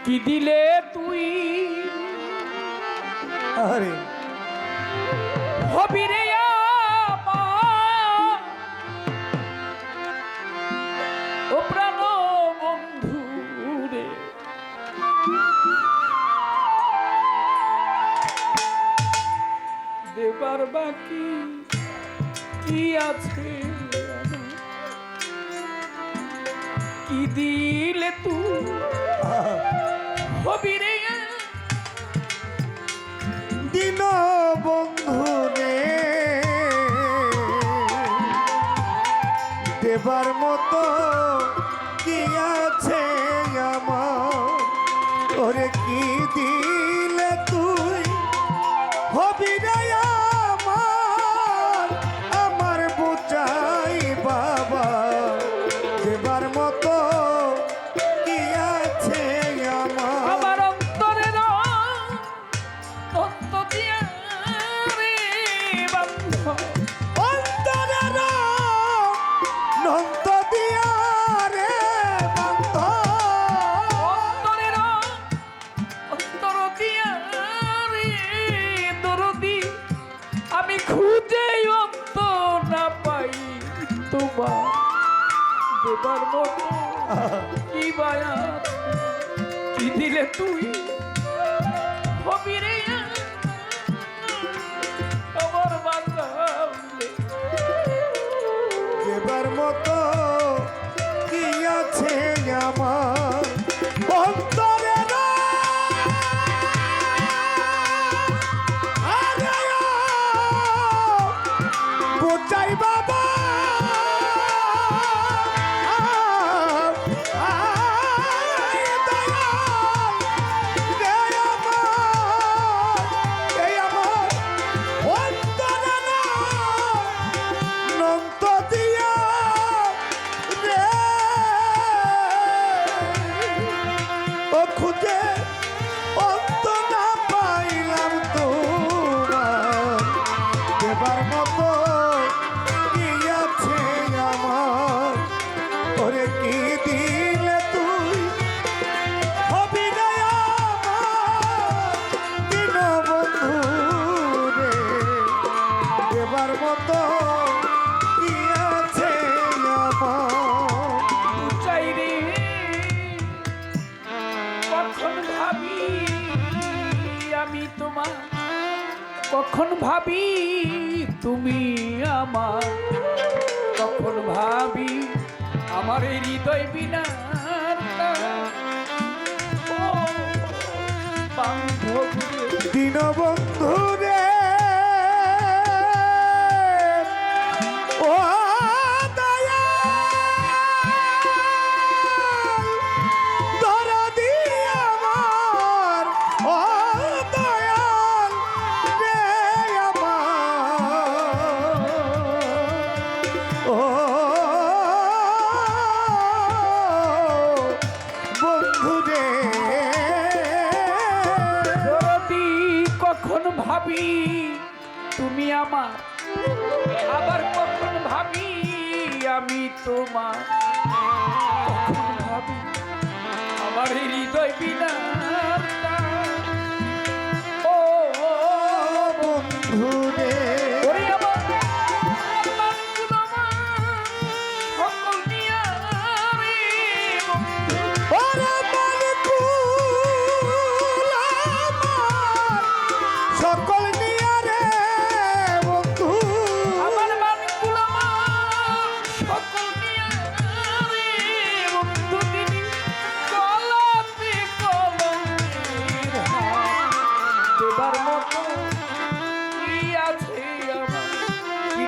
কি দিলে তুই আরে হবি রে আমার ও প্রাণ বন্ধু রে দেবার বাকি কি আছে কি দিলে তুই হবি রে দিন বন্ধু রে দেবার মতো কি আছে আমার ওরে কি দিলে তুই হবি রে আমার আমার বুঝাই বাবা দেবার মতো কি আছে আমার আমার অন্তরের তত্ত্ব দিয়া রে বন্ধু অন্তরের নন্ত দিয়া রে বন্ধ অন্তরের অন্তর দিয়া রে দরদি আমি খুঁজে অন্তর না পাই তোমার দেবার মতো কি বায়া কি দিলে তুই হবি রে আমার বাঁচালে দেবার মতো কি আছে আমার অন্তরের আরে বোঝাই বাবা খুঁজে অন্ত না পাইলাম তোমার দেবার মতো কি আছে আমার ওরে কি দিলে তুই হবি না আমার দিন বন্ধু রে দেবার মতো কি আছে আমার চাই রে কখন ভাবি আমি তোমার কখন ভাবি তুমি আমার কখন ভাবি আমার এই হৃদয় বিনা বান্ধব দিন বন্ধু রে ও দয়া ধরা দিয়ে আমার ও দয়াল রে আমার ও বন্ধু রে যদি কখন ভাবি তুমি আমার আবার কখন ভাবি আমি তোমার কখন ভাবি আমার এই হৃদয়